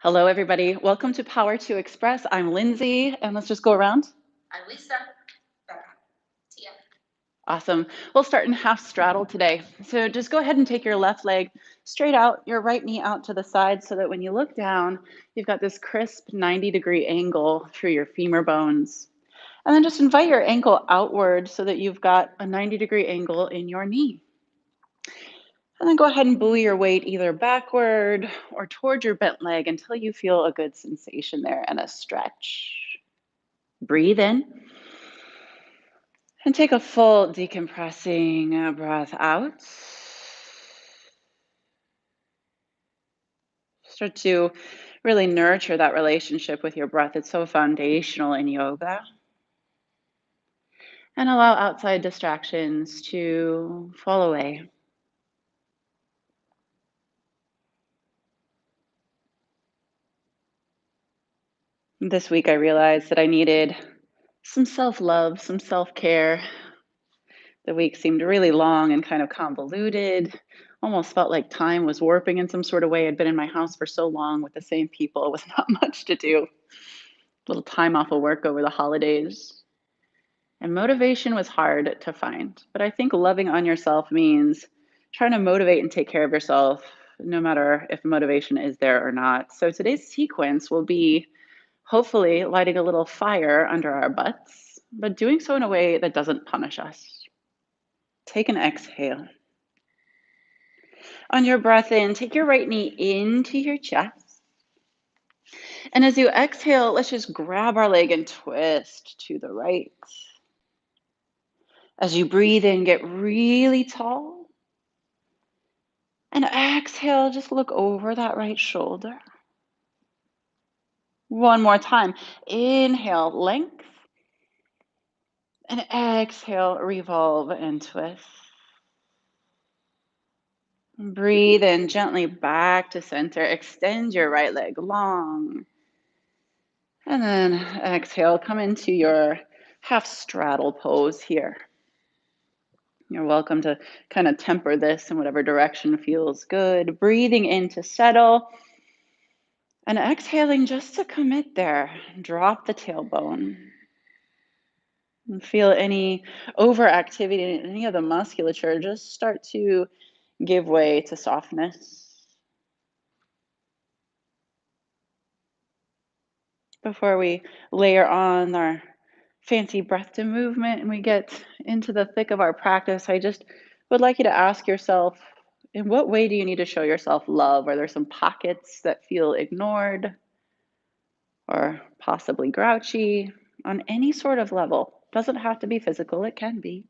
Hello, everybody. Welcome to Power to Express. I'm Lindsay, and let's just go around. I'm Lisa. Tia. Awesome. We'll start in half straddle today. So just go ahead and take your left leg straight out, your right knee out to the side so that when you look down, you've got this crisp 90-degree angle through your femur bones. And then just invite your ankle outward so that you've got a 90-degree angle in your knee. And then go ahead and buoy your weight either backward or toward your bent leg until you feel a good sensation there and a stretch. Breathe in and take a full decompressing breath out. Start to really nurture that relationship with your breath. It's so foundational in yoga. And allow outside distractions to fall away. This week I realized that I needed some self-love, some self-care. The week seemed really long and kind of convoluted. Almost felt like time was warping in some sort of way. I'd been in my house for so long with the same people. It was not much to do. A little time off of work over the holidays. And motivation was hard to find. But I think loving on yourself means trying to motivate and take care of yourself, no matter if motivation is there or not. So today's sequence will be hopefully lighting a little fire under our butts, but doing so in a way that doesn't punish us. Take an exhale. On your breath in, take your right knee into your chest. And as you exhale, let's just grab our leg and twist to the right. As you breathe in, get really tall. And exhale, just look over that right shoulder. One more time. Inhale, length. And exhale, revolve and twist. Breathe in gently back to center. Extend your right leg long. And then exhale, come into your half straddle pose here. You're welcome to kind of temper this in whatever direction feels good. Breathing in to settle. And exhaling just to commit there. Drop the tailbone. And feel any overactivity in any of the musculature. Just start to give way to softness. Before we layer on our fancy breath to movement and we get into the thick of our practice, I just would like you to ask yourself, in what way do you need to show yourself love? Are there some pockets that feel ignored or possibly grouchy on any sort of level? Doesn't have to be physical, it can be.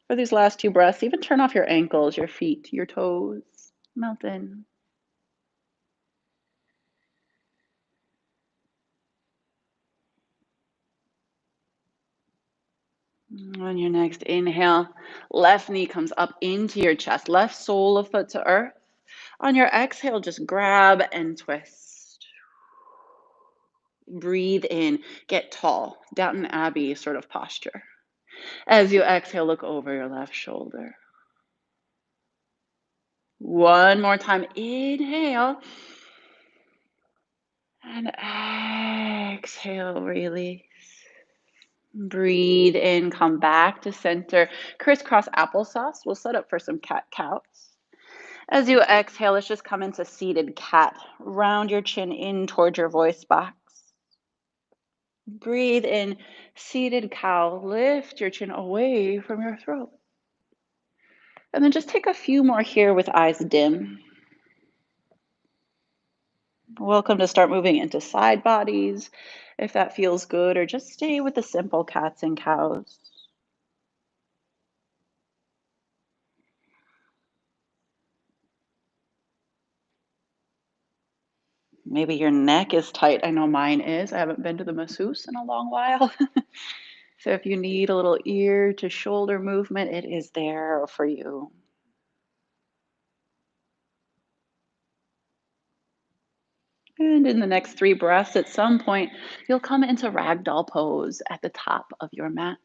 For these last two breaths, even turn off your ankles, your feet, your toes, melt in. On your next inhale, left knee comes up into your chest, left sole of foot to earth. On your exhale, just grab and twist. Breathe in, get tall, Downton Abbey sort of posture. As you exhale, look over your left shoulder. One more time, inhale. And exhale, release. Breathe in, come back to center. Crisscross applesauce. We'll set up for some cat-cows. As you exhale, let's just come into seated cat. Round your chin in towards your voice box. Breathe in, seated cow. Lift your chin away from your throat. And then just take a few more here with eyes dim. Welcome to start moving into side bodies, if that feels good, or just stay with the simple cats and cows. Maybe your neck is tight. I know mine is. I haven't been to the masseuse in a long while. So if you need a little ear to shoulder movement, it is there for you. And in the next 3 breaths, at some point, you'll come into ragdoll pose at the top of your mat.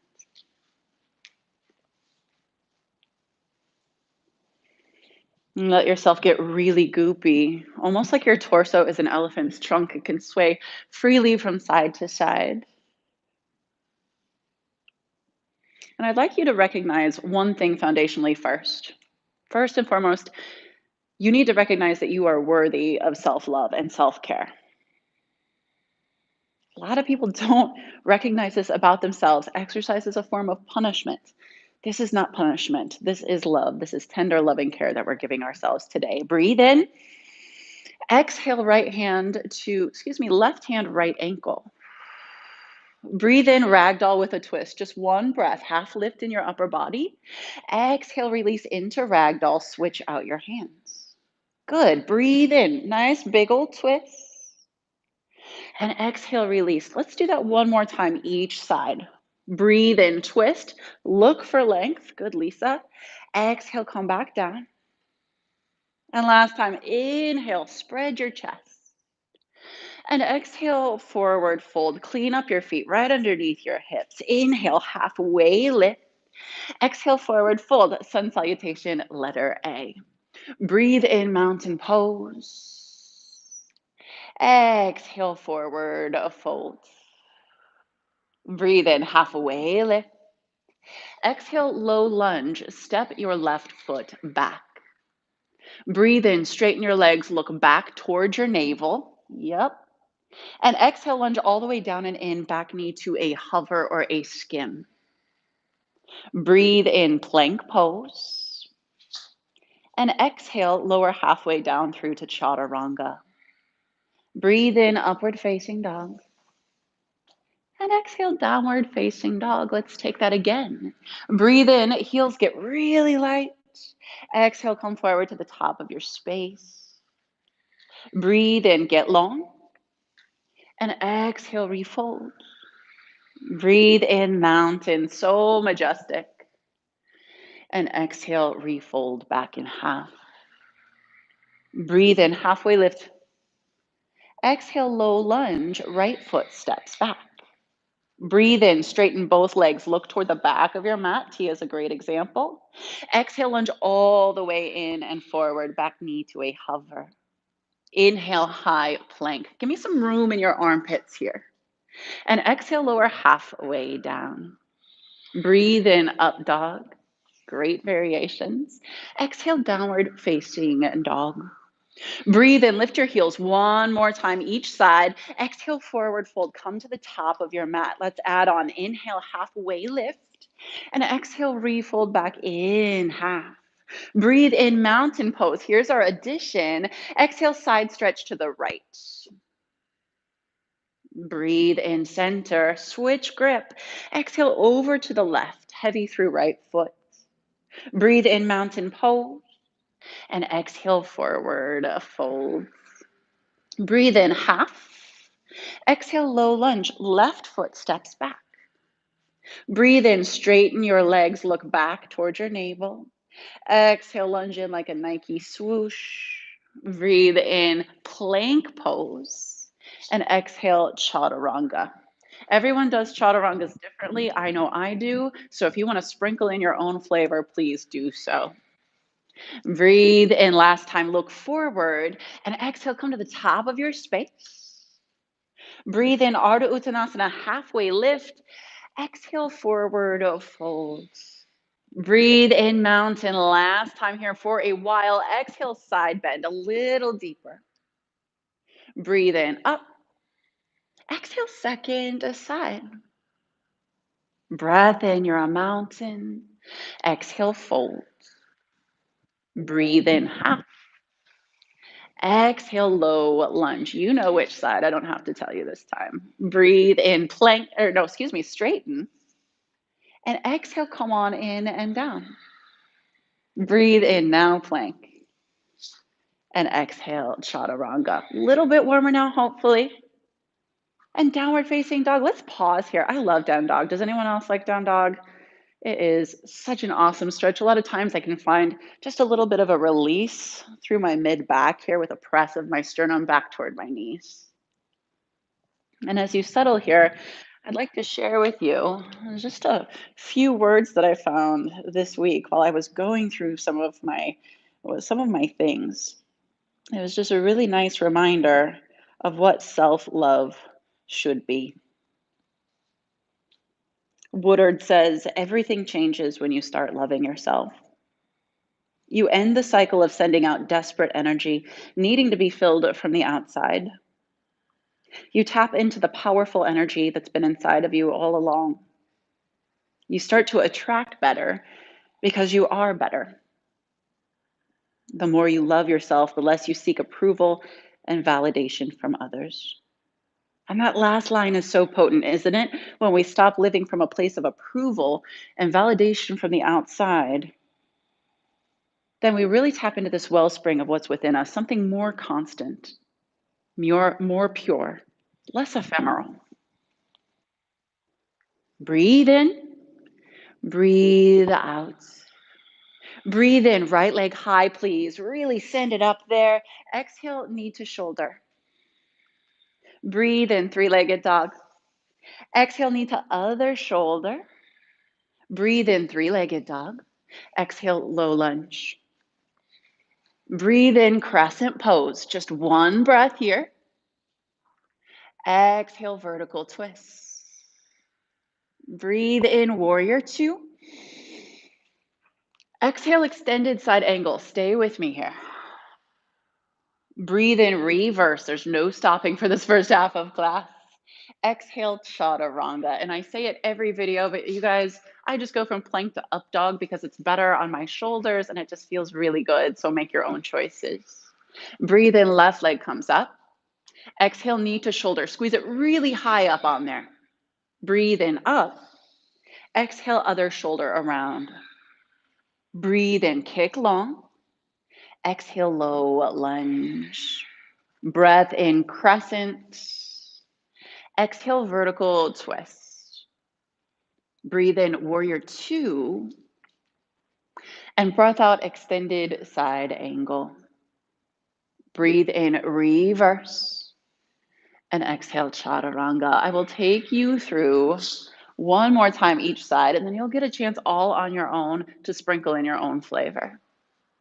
And let yourself get really goopy, almost like your torso is an elephant's trunk. It can sway freely from side to side. And I'd like you to recognize one thing foundationally first. First and foremost, you need to recognize that you are worthy of self love and self care. A lot of people don't recognize this about themselves. Exercise is a form of punishment. This is not punishment. This is love. This is tender, loving care that we're giving ourselves today. Breathe in. Exhale, left hand, right ankle. Breathe in, ragdoll with a twist. Just one breath, half lift in your upper body. Exhale, release into ragdoll. Switch out your hands. Good. Breathe in. Nice big old twist. And exhale, release. Let's do that one more time, each side. Breathe in, twist. Look for length. Good, Lisa. Exhale, come back down. And last time, inhale, spread your chest. And exhale, forward fold. Clean up your feet right underneath your hips. Inhale, halfway lift. Exhale, forward fold. Sun salutation, letter A. Breathe in, mountain pose. Exhale, forward fold. Breathe in, halfway lift. Exhale, low lunge. Step your left foot back. Breathe in, straighten your legs, look back towards your navel. Yep. And exhale, lunge all the way down and in, back knee to a hover or a skim. Breathe in, plank pose. And exhale, lower halfway down through to chaturanga. Breathe in, upward facing dog. And exhale, downward facing dog. Let's take that again. Breathe in, heels get really light. Exhale, come forward to the top of your space. Breathe in, get long. And exhale, refold. Breathe in, mountain, so majestic. And exhale, refold back in half. Breathe in, halfway lift. Exhale, low lunge, right foot steps back. Breathe in, straighten both legs, look toward the back of your mat. Tia is a great example. Exhale, lunge all the way in and forward, back knee to a hover. Inhale, high plank. Give me some room in your armpits here. And exhale, lower halfway down. Breathe in, up dog. Great variations. Exhale, downward facing dog. Breathe in, lift your heels one more time each side. Exhale, forward fold. Come to the top of your mat. Let's add on. Inhale, halfway lift. And exhale, refold back in half. Breathe in, mountain pose. Here's our addition. Exhale, side stretch to the right. Breathe in, center. Switch grip. Exhale, over to the left. Heavy through right foot. Breathe in, mountain pose. And exhale, forward fold. Breathe in, half. Exhale, low lunge. Left foot steps back. Breathe in, straighten your legs. Look back towards your navel. Exhale, lunge in like a Nike swoosh. Breathe in, plank pose. And exhale, chaturanga. Everyone does chaturangas differently. I know I do. So if you want to sprinkle in your own flavor, please do so. Breathe in, last time, look forward. And exhale, come to the top of your space. Breathe in, Ardha Uttanasana, halfway lift. Exhale, forward fold. Breathe in, mountain. Last time here for a while. Exhale, side bend a little deeper. Breathe in, up. Exhale, second side. Breath in, you're a mountain. Exhale, fold. Breathe in, half. Exhale, low lunge. You know which side. I don't have to tell you this time. Breathe in, plank, or no, excuse me, straighten. And exhale, come on in and down. Breathe in, now plank. And exhale, chaturanga. A little bit warmer now, hopefully. And downward facing dog. Let's pause here. I love down dog. Does anyone else like down dog? It is such an awesome stretch. A lot of times I can find just a little bit of a release through my mid back here with a press of my sternum back toward my knees. And as you settle here, I'd like to share with you just a few words that I found this week while I was going through some of my some of my things. It was just a really nice reminder of what self love should be. Woodard says everything changes when you start loving yourself. You end the cycle of sending out desperate energy, needing to be filled from the outside. You tap into the powerful energy that's been inside of you all along. You start to attract better because you are better. The more you love yourself, the less you seek approval and validation from others. And that last line is so potent, isn't it? When we stop living from a place of approval and validation from the outside, then we really tap into this wellspring of what's within us, something more constant, more pure, less ephemeral. Breathe in, breathe out. Breathe in, right leg high, please. Really send it up there. Exhale, knee to shoulder. Breathe in, three-legged dog. Exhale, knee to other shoulder. Breathe in, three-legged dog. Exhale, low lunge. Breathe in, crescent pose. Just one breath here. Exhale, vertical twist. Breathe in, warrior two. Exhale, extended side angle. Stay with me here. Breathe in, reverse. There's no stopping for this first half of class. Exhale, chaturanga. And I say it every video, but you guys, I just go from plank to up dog because it's better on my shoulders and it just feels really good. So make your own choices. Breathe in, left leg comes up. Exhale, knee to shoulder. Squeeze it really high up on there. Breathe in, up. Exhale, other shoulder around. Breathe in, kick long. Exhale, low lunge. Breath in, crescent. Exhale, vertical twist. Breathe in, warrior two. And breath out, extended side angle. Breathe in, reverse. And exhale, chaturanga. I will take you through one more time each side, and then you'll get a chance all on your own to sprinkle in your own flavor.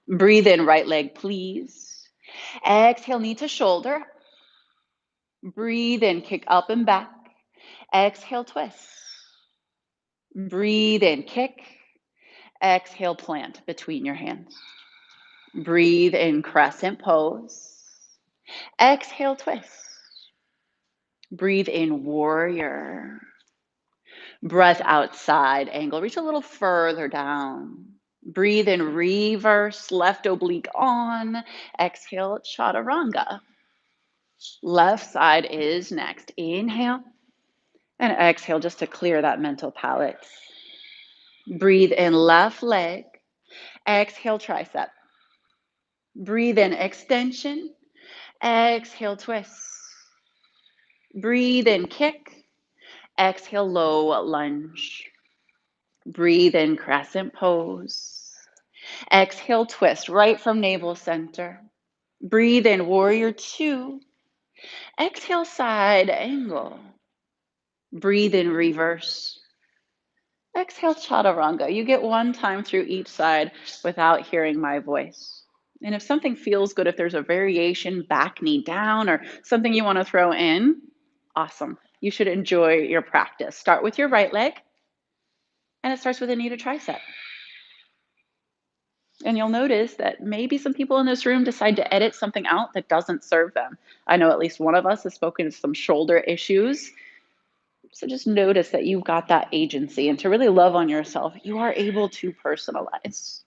Breathe in, right leg, please. Exhale, knee to shoulder. Breathe in, kick up and back. Exhale, twist. Breathe in, kick. Exhale, plant between your hands. Breathe in, crescent pose. Exhale, twist. Breathe in, warrior. Breath outside angle. Reach a little further down. Breathe in, reverse, left oblique on. Exhale, chaturanga. Left side is next. Inhale and exhale just to clear that mental palate. Breathe in, left leg. Exhale, tricep. Breathe in, extension. Exhale, twist. Breathe in, kick. Exhale, low lunge. Breathe in, crescent pose. Exhale, twist right from navel center. Breathe in, warrior two. Exhale, side angle. Breathe in, reverse. Exhale, chaturanga. You get one time through each side without hearing my voice. And if something feels good, if there's a variation, back knee down, or something you want to throw in, awesome. You should enjoy your practice. Start with your right leg, and it starts with a knee to tricep. And you'll notice that maybe some people in this room decide to edit something out that doesn't serve them. I know at least one of us has spoken to some shoulder issues. So just notice that you've got that agency, and to really love on yourself, you are able to personalize.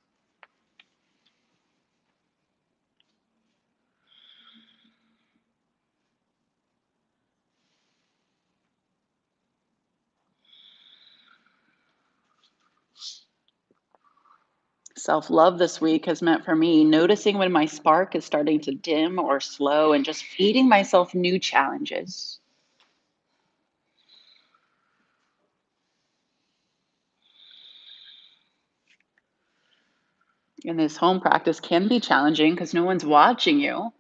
Self-love this week has meant for me noticing when my spark is starting to dim or slow and just feeding myself new challenges. And this home practice can be challenging because no one's watching you.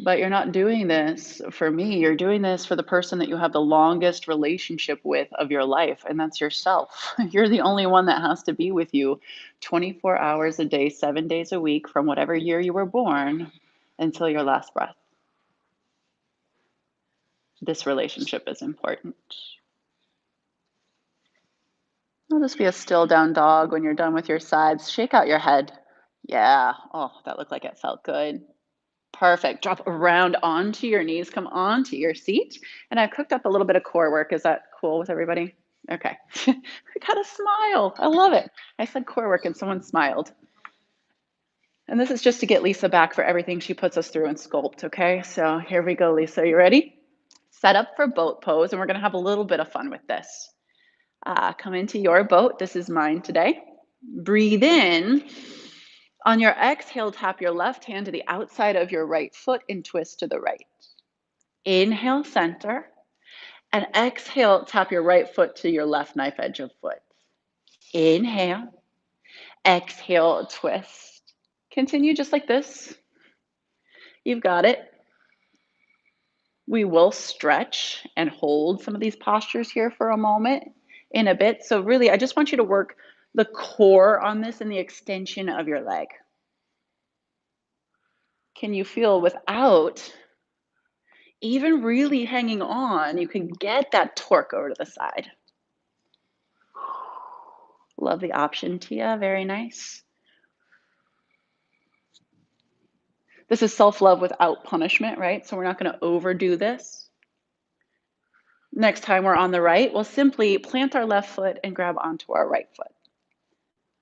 But you're not doing this for me. You're doing this for the person that you have the longest relationship with of your life, and that's yourself. You're the only one that has to be with you 24 hours a day, 7 days a week, from whatever year you were born until your last breath. This relationship is important. I'll just be a still down dog when you're done with your sides. Shake out your head. Yeah. Oh, that looked like it felt good. Perfect. Drop around onto your knees, come onto your seat. And I've cooked up a little bit of core work. Is that cool with everybody? Okay. I got a smile. I love it. I said core work and someone smiled. And this is just to get Lisa back for everything she puts us through in Sculpt, okay? So here we go, Lisa. You ready? Set up for boat pose, and we're going to have a little bit of fun with this. Come into your boat. This is mine today. Breathe in. On your exhale, tap your left hand to the outside of your right foot and twist to the right. Inhale, center, and exhale, tap your right foot to your left knife edge of foot. Inhale, exhale, twist. Continue just like this. You've got it. We will stretch and hold some of these postures here for a moment in a bit. So really, I just want you to work the core on this and the extension of your leg. Can you feel without even really hanging on, you can get that torque over to the side. Love the option, Tia. Very nice. This is self-love without punishment, right? So we're not going to overdo this. Next time we're on the right, we'll simply plant our left foot and grab onto our right foot.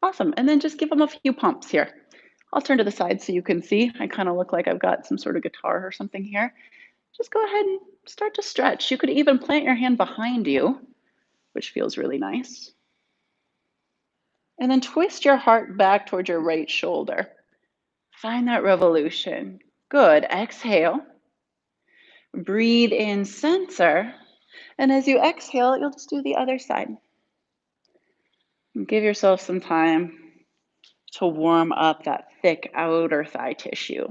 Awesome. And then just give them a few pumps here. I'll turn to the side so you can see. I kind of look like I've got some sort of guitar or something here. Just go ahead and start to stretch. You could even plant your hand behind you, which feels really nice. And then twist your heart back towards your right shoulder. Find that revolution. Good. Exhale. Breathe in, center. And as you exhale, you'll just do the other side. Give yourself some time to warm up that thick outer thigh tissue.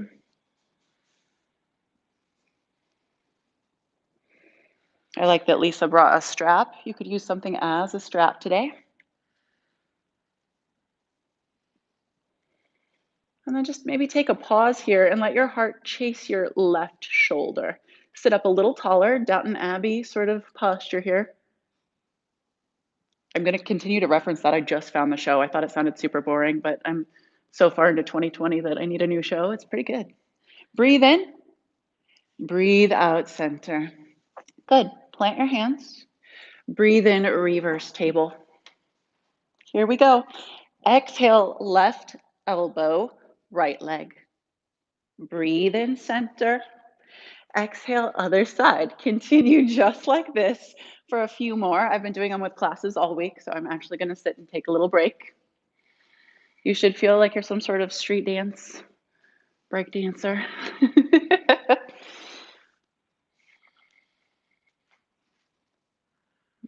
I like that Lisa brought a strap. You could use something as a strap today. And then just maybe take a pause here and let your heart chase your left shoulder. Sit up a little taller, Downton Abbey sort of posture here. I'm going to continue to reference that. I just found the show. I thought it sounded super boring, but I'm so far into 2020 that I need a new show. It's pretty good. Breathe in, breathe out, center. Good. Plant your hands. Breathe in, reverse table. Here we go. Exhale, left elbow, right leg. Breathe in, center. Exhale, other side. Continue just like this for a few more. I've been doing them with classes all week, so I'm actually going to sit and take a little break. You should feel like you're some sort of street dance break dancer.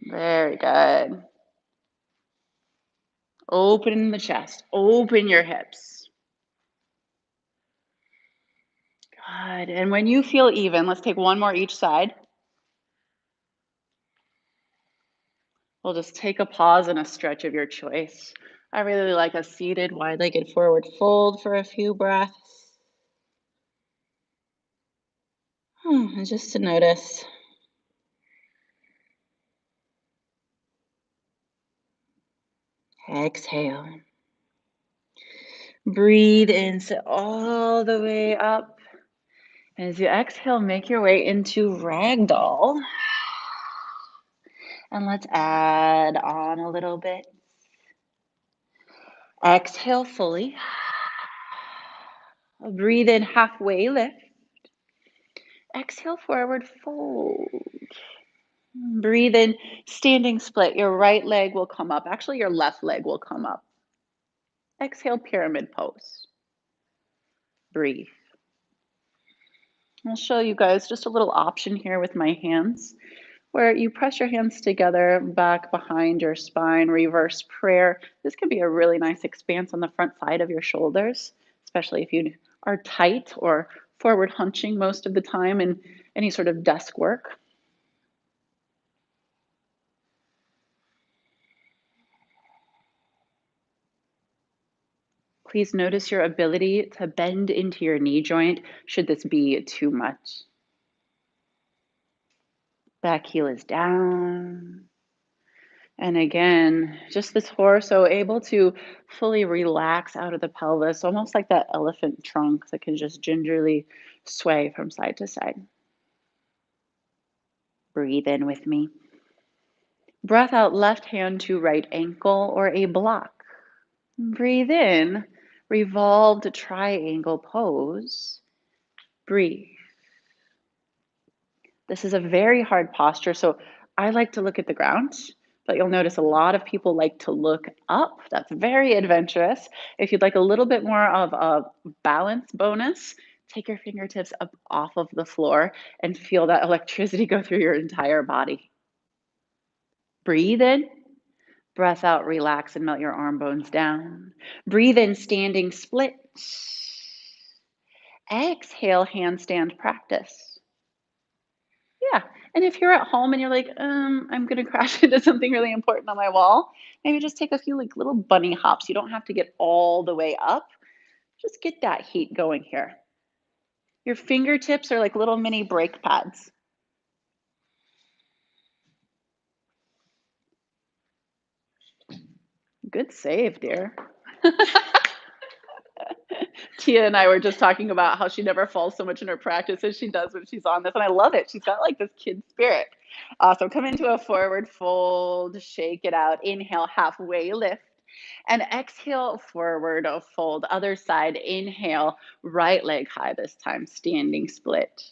Very good. Open the chest, open your hips. Good. And when you feel even, let's take one more each side. We'll just take a pause and a stretch of your choice. I really like a seated, wide-legged forward fold for a few breaths. And just to notice. Exhale. Breathe in, sit all the way up. As you exhale, make your way into ragdoll. And let's add on a little bit. Exhale fully. Breathe in, halfway lift. Exhale, forward fold. Breathe in, standing split. Your right leg will come up. Actually, your left leg will come up. Exhale, pyramid pose. Breathe. I'll show you guys just a little option here with my hands, where you press your hands together back behind your spine, reverse prayer. This can be a really nice expanse on the front side of your shoulders, especially if you are tight or forward hunching most of the time in any sort of desk work. Please notice your ability to bend into your knee joint should this be too much. Back heel is down. And again, just the torso able to fully relax out of the pelvis, almost like that elephant trunk that can just gingerly sway from side to side. Breathe in with me. Breath out, left hand to right ankle or a block. Breathe in, revolved triangle pose. Breathe. This is a very hard posture, so I like to look at the ground, but you'll notice a lot of people like to look up. That's very adventurous. If you'd like a little bit more of a balance bonus, take your fingertips up off of the floor and feel that electricity go through your entire body. Breathe in, breath out, relax and melt your arm bones down. Breathe in, standing split. Exhale, handstand practice. Yeah. And if you're at home and you're like, I'm gonna crash into something really important on my wall, maybe just take a few like little bunny hops. You don't have to get all the way up. Just get that heat going here. Your fingertips are like little mini brake pads. Good save, dear. Tia and I were just talking about how she never falls so much in her practice as she does when she's on this, and I love it. She's got like this kid spirit. Awesome. Come into a forward fold, shake it out. Inhale, halfway lift. And exhale, forward fold. Other side, inhale, right leg high this time, standing split.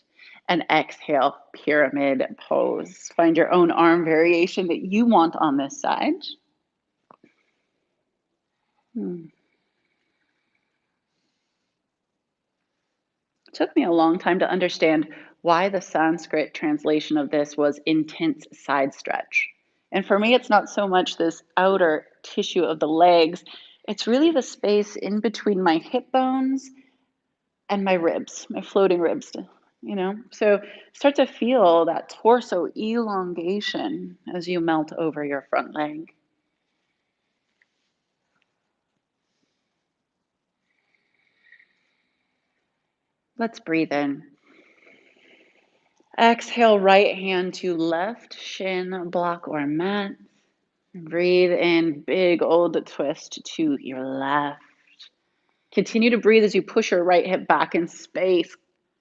And exhale, pyramid pose. Find your own arm variation that you want on this side. It took me a long time to understand why the Sanskrit translation of this was intense side stretch. And for me, it's not so much this outer tissue of the legs, it's really the space in between my hip bones and my ribs, my floating ribs, you know? So start to feel that torso elongation as you melt over your front leg. Let's breathe in. Exhale, right hand to left shin, block or mat. Breathe in, big old twist to your left. Continue to breathe as you push your right hip back in space.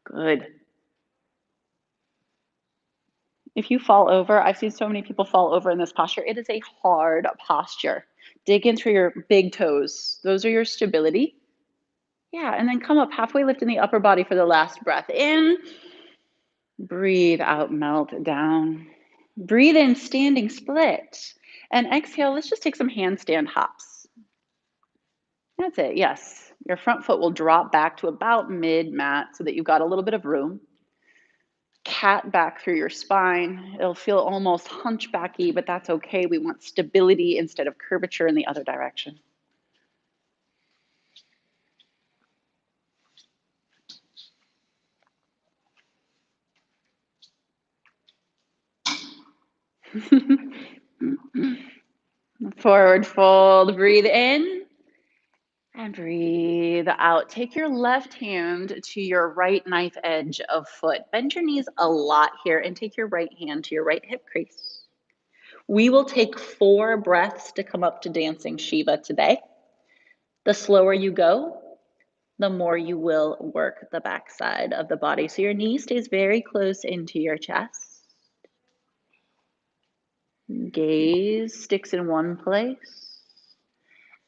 Good. If you fall over, I've seen so many people fall over in this posture. It is a hard posture. Dig in through your big toes. Those are your stability. Yeah, and then come up halfway, lift in the upper body for the last breath. In, breathe out, melt down. Breathe in, standing split. And exhale, let's just take some handstand hops. That's it, yes. Your front foot will drop back to about mid-mat so that you've got a little bit of room. Cat back through your spine. It'll feel almost hunchbacky, but that's okay. We want stability instead of curvature in the other direction. Forward fold, breathe in. And breathe out. Take your left hand to your right knife edge of foot. Bend your knees a lot here and take your right hand to your right hip crease. We will take 4 breaths to come up to dancing Shiva today. The slower you go, the more you will work the backside of the body. So your knee stays very close into your chest. Gaze sticks in one place.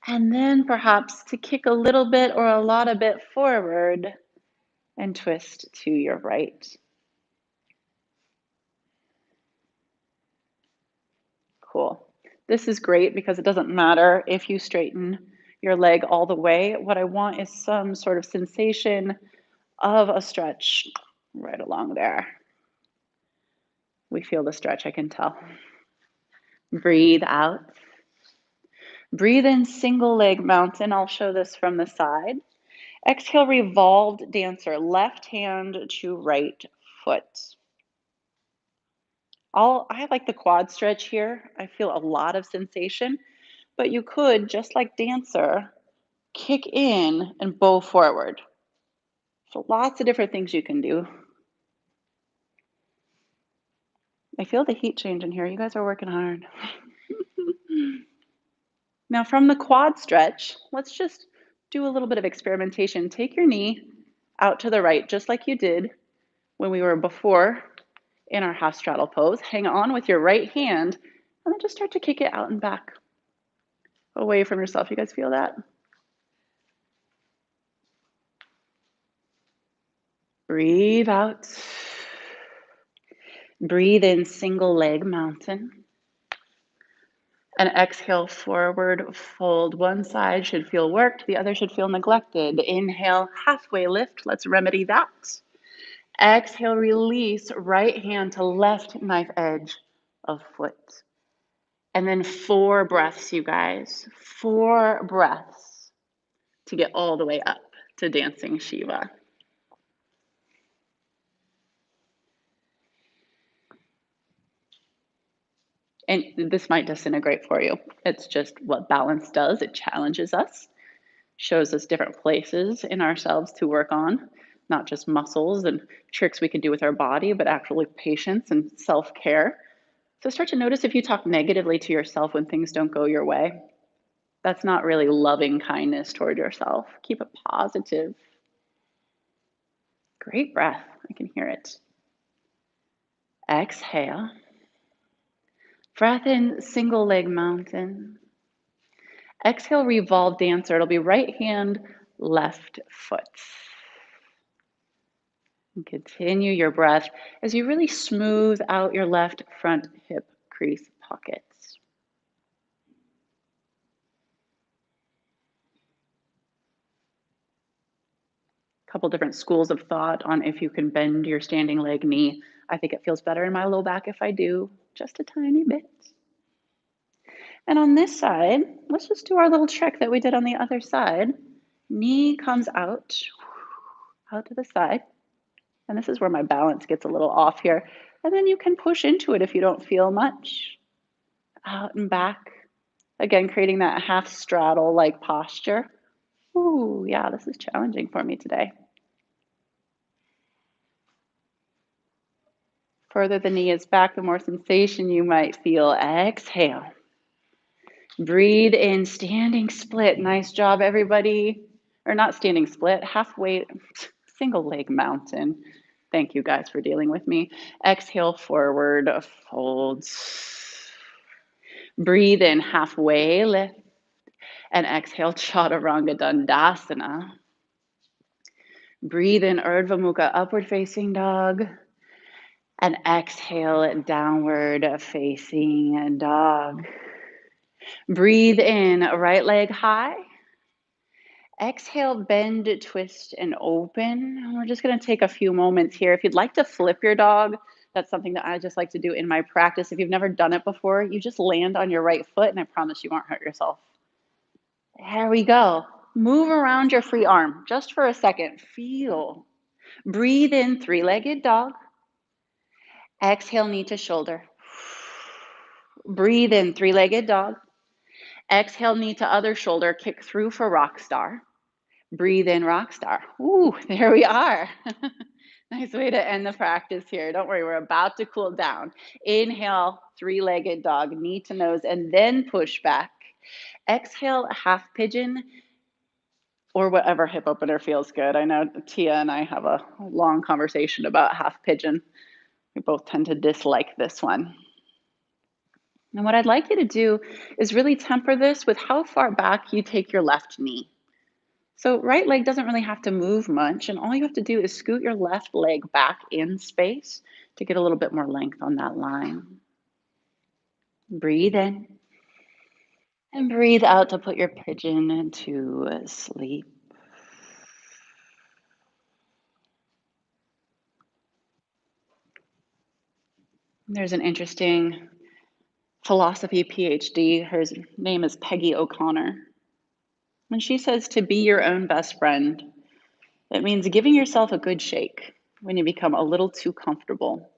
And then perhaps to kick a little bit or a lot of bit forward and twist to your right. Cool. This is great because it doesn't matter if you straighten your leg all the way. What I want is some sort of sensation of a stretch right along there. We feel the stretch, I can tell. Breathe out. Breathe in, single leg mountain. I'll show this from the side. Exhale, revolved dancer, left hand to right foot. I like the quad stretch here. I feel a lot of sensation, but you could, just like dancer, kick in and bow forward. So lots of different things you can do. I feel the heat change in here. You guys are working hard. Now, from the quad stretch, let's just do a little bit of experimentation. Take your knee out to the right, just like you did when we were before in our half straddle pose. Hang on with your right hand, and then just start to kick it out and back away from yourself. You guys feel that? Breathe out. Breathe in, single leg mountain. And exhale, forward fold. One side should feel worked, the other should feel neglected. Inhale, halfway lift. Let's remedy that. Exhale, release, right hand to left knife edge of foot. And then 4 breaths, you guys. 4 breaths to get all the way up to dancing Shiva. And this might disintegrate for you. It's just what balance does. It challenges us, shows us different places in ourselves to work on, not just muscles and tricks we can do with our body, but actually patience and self-care. So start to notice if you talk negatively to yourself when things don't go your way. That's not really loving kindness toward yourself. Keep it positive. Great breath. I can hear it. Exhale. Breath in, single leg mountain. Exhale, revolve dancer. It'll be right hand, left foot. And continue your breath as you really smooth out your left front hip crease pockets. A couple different schools of thought on if you can bend your standing leg knee. I think it feels better in my low back if I do, just a tiny bit. And on this side, let's just do our little trick that we did on the other side. Knee comes out to the side. And this is where my balance gets a little off here. And then you can push into it if you don't feel much. Out and back. Again, creating that half straddle like posture. Ooh, yeah, this is challenging for me today. Further the knee is back, the more sensation you might feel. Exhale. Breathe in, standing split. Nice job, everybody. Or not standing split, halfway, single leg mountain. Thank you guys for dealing with me. Exhale, forward folds. Breathe in, halfway lift. And exhale, Chaturanga Dandasana. Breathe in, Urdhva Mukha, upward facing dog. And exhale, downward facing dog. Breathe in, right leg high. Exhale, bend, twist, and open. We're just going to take a few moments here. If you'd like to flip your dog, that's something that I just like to do in my practice. If you've never done it before, you just land on your right foot, and I promise you won't hurt yourself. There we go. Move around your free arm just for a second. Feel. Breathe in, three-legged dog. Exhale, knee to shoulder. Breathe in, three-legged dog. Exhale, knee to other shoulder. Kick through for rock star. Breathe in, rock star. Ooh, there we are. Nice way to end the practice here. Don't worry, we're about to cool down. Inhale, three-legged dog, knee to nose, and then push back. Exhale, half pigeon, or whatever hip opener feels good. I know Tia and I have a long conversation about half pigeon. We both tend to dislike this one. And what I'd like you to do is really temper this with how far back you take your left knee. So right leg doesn't really have to move much, and all you have to do is scoot your left leg back in space to get a little bit more length on that line. Breathe in. And breathe out to put your pigeon to sleep. There's an interesting philosophy PhD. Her name is Peggy O'Connor. And she says to be your own best friend, It means giving yourself a good shake when you become a little too comfortable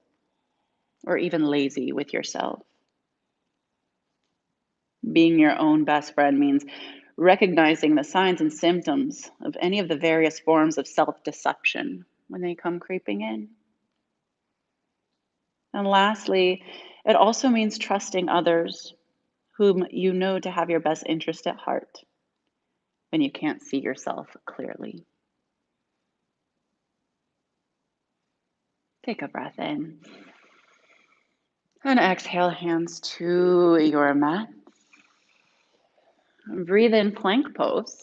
or even lazy with yourself. Being your own best friend means recognizing the signs and symptoms of any of the various forms of self deception when they come creeping in. And lastly, it also means trusting others whom you know to have your best interest at heart when you can't see yourself clearly. Take a breath in and exhale, hands to your mat. Breathe in plank pose.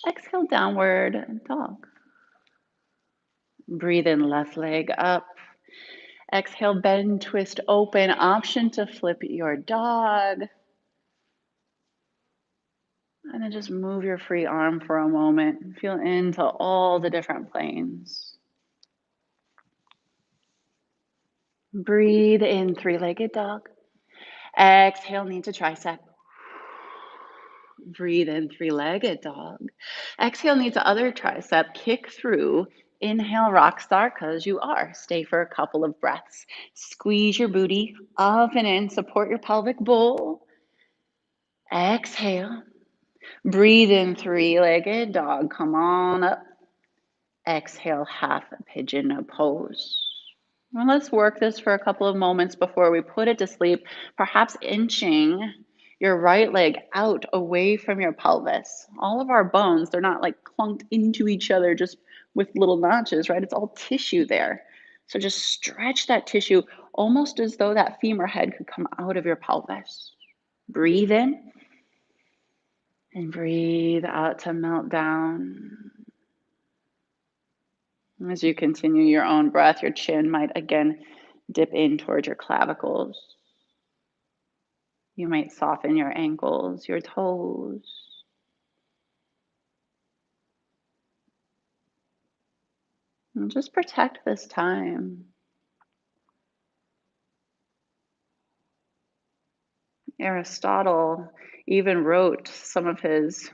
Exhale, downward dog. Breathe in, left leg up. Exhale, bend, twist, open. Option to flip your dog. And then just move your free arm for a moment. Feel into all the different planes. Breathe in, three-legged dog. Exhale, knee to tricep. Breathe in, three-legged dog. Exhale, knee to other tricep. Kick through. Inhale, rock star, because you are. Stay for a couple of breaths. Squeeze your booty up and in. Support your pelvic bowl. Exhale. Breathe in, three-legged dog. Come on up. Exhale, half pigeon pose. Well, let's work this for a couple of moments before we put it to sleep, perhaps inching your right leg out away from your pelvis. All of our bones, they're not like clunked into each other just with little notches, right? It's all tissue there. So just stretch that tissue almost as though that femur head could come out of your pelvis. Breathe in and breathe out to melt down. As you continue your own breath, your chin might again dip in towards your clavicles. You might soften your ankles, your toes. And just protect this time. Aristotle even wrote some of his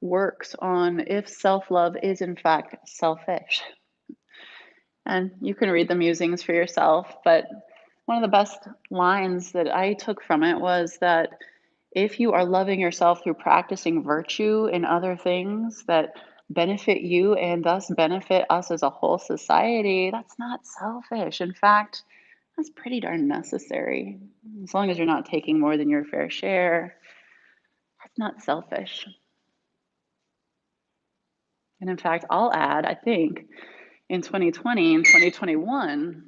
works on if self love is in fact selfish. And you can read the musings for yourself, but one of the best lines that I took from it was that if you are loving yourself through practicing virtue in other things that benefit you and thus benefit us as a whole society, that's not selfish. In fact, that's pretty darn necessary. As long as you're not taking more than your fair share, that's not selfish. And in fact, I'll add, I think in 2020 and 2021,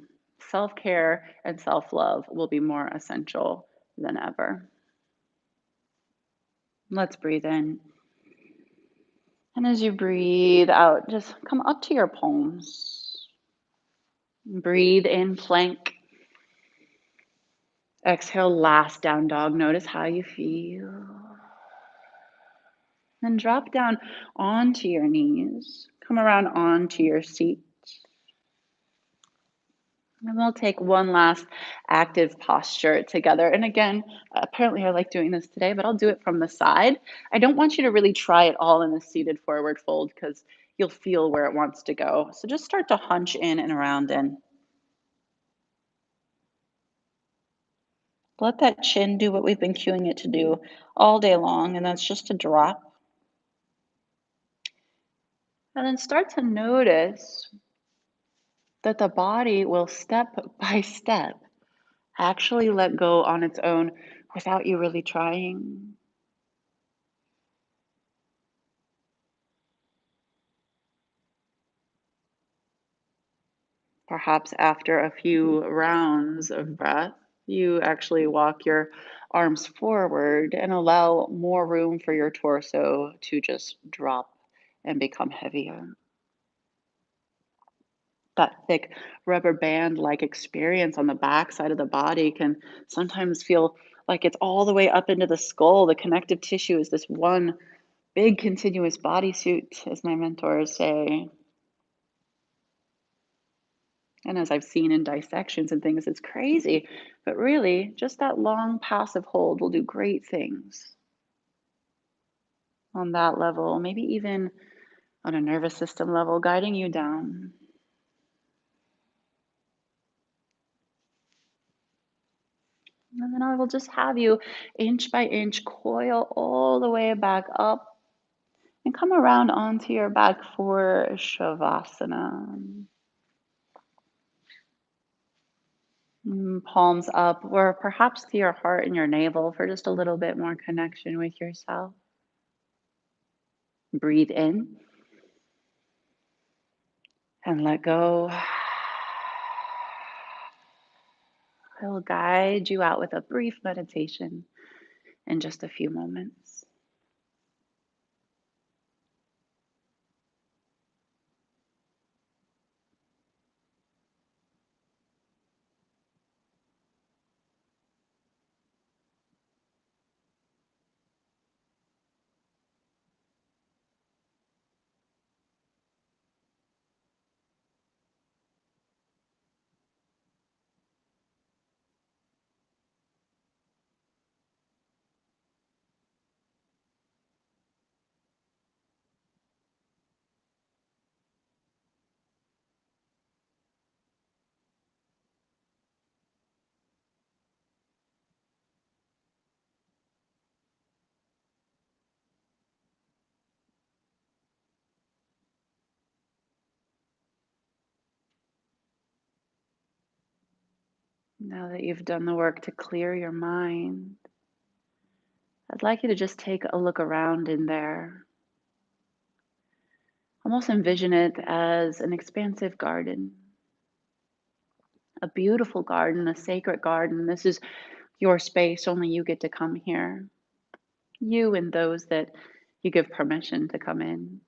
self care and self love will be more essential than ever. Let's breathe in. And as you breathe out, just come up to your palms. Breathe in, plank. Exhale, last down dog. Notice how you feel. Then drop down onto your knees. Come around onto your seat. And we'll take one last active posture together. And again, apparently I like doing this today, but I'll do it from the side. I don't want you to really try it all in the seated forward fold because you'll feel where it wants to go. So just start to hunch in and around in. Let that chin do what we've been cueing it to do all day long, and that's just to drop. And then start to notice that the body will step by step actually let go on its own without you really trying. Perhaps after a few rounds of breath, you actually walk your arms forward and allow more room for your torso to just drop and become heavier. That thick rubber band like experience on the back side of the body can sometimes feel like it's all the way up into the skull. The connective tissue is this one big continuous bodysuit, as my mentors say. And as I've seen in dissections and things, it's crazy. But really, just that long passive hold will do great things on that level. Maybe even on a nervous system level, guiding you down. And then I will just have you inch by inch coil all the way back up and come around onto your back for Shavasana. Palms up, or perhaps to your heart and your navel for just a little bit more connection with yourself. Breathe in and let go. I will guide you out with a brief meditation in just a few moments. Now that you've done the work to clear your mind, I'd like you to just take a look around in there. Almost envision it as an expansive garden, a beautiful garden, a sacred garden. This is your space. Only you get to come here. You and those that you give permission to come in.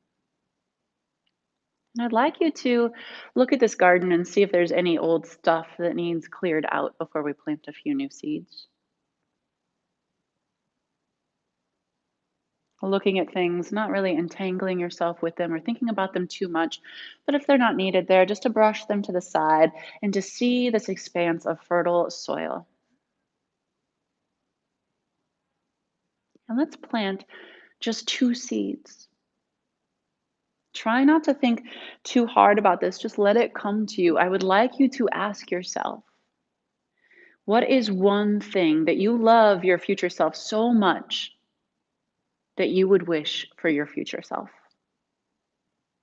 And I'd like you to look at this garden and see if there's any old stuff that needs cleared out before we plant a few new seeds. Looking at things, not really entangling yourself with them or thinking about them too much, but if they're not needed there, just to brush them to the side and to see this expanse of fertile soil. And let's plant just 2 seeds. Try not to think too hard about this, just let it come to you. I would like you to ask yourself, what is one thing that you love your future self so much that you would wish for your future self?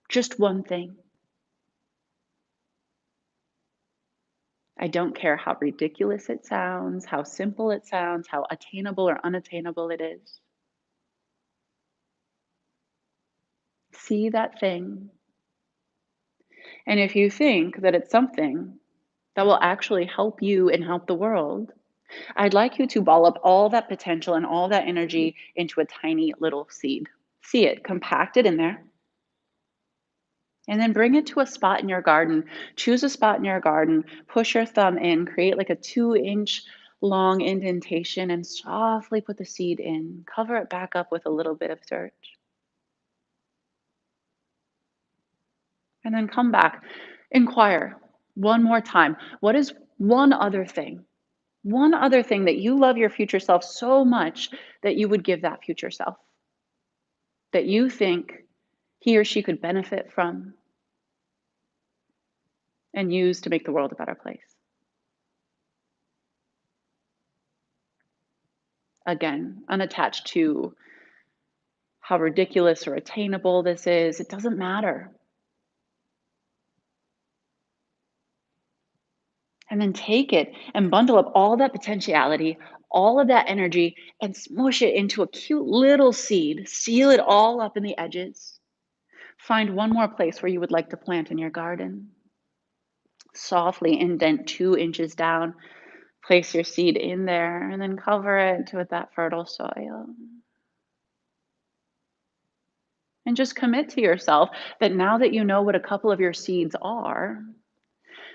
Just one thing. I don't care how ridiculous it sounds, how simple it sounds, how attainable or unattainable it is. See that thing. And if you think that it's something that will actually help you and help the world, I'd like you to ball up all that potential and all that energy into a tiny little seed. See it, compact it in there. And then bring it to a spot in your garden. Choose a spot in your garden, push your thumb in, create like a 2-inch long indentation, and softly put the seed in. Cover it back up with a little bit of dirt. And then come back. Inquire one more time. What is one other thing that you love your future self so much that you would give that future self? That you think he or she could benefit from and use to make the world a better place? Again, unattached to how ridiculous or attainable this is. It doesn't matter. And then take it and bundle up all that potentiality, all of that energy, and smush it into a cute little seed. Seal it all up in the edges. Find one more place where you would like to plant in your garden. Softly indent 2 inches down. Place your seed in there and then cover it with that fertile soil. And just commit to yourself that now that you know what a couple of your seeds are,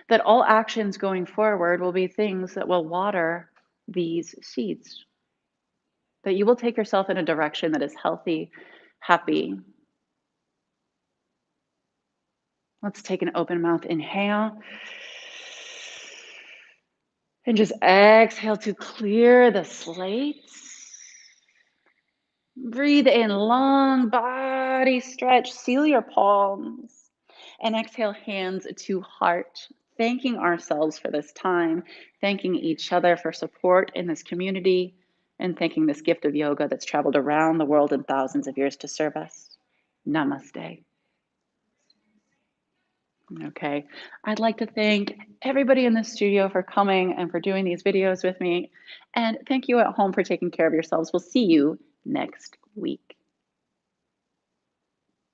that all actions going forward will be things that will water these seeds. That you will take yourself in a direction that is healthy, happy. Let's take an open mouth inhale. And just exhale to clear the slate. Breathe in, long body stretch. Seal your palms. And exhale, hands to heart. Thanking ourselves for this time, thanking each other for support in this community, and thanking this gift of yoga that's traveled around the world in thousands of years to serve us. Namaste. Okay. I'd like to thank everybody in the studio for coming and for doing these videos with me. And thank you at home for taking care of yourselves. We'll see you next week.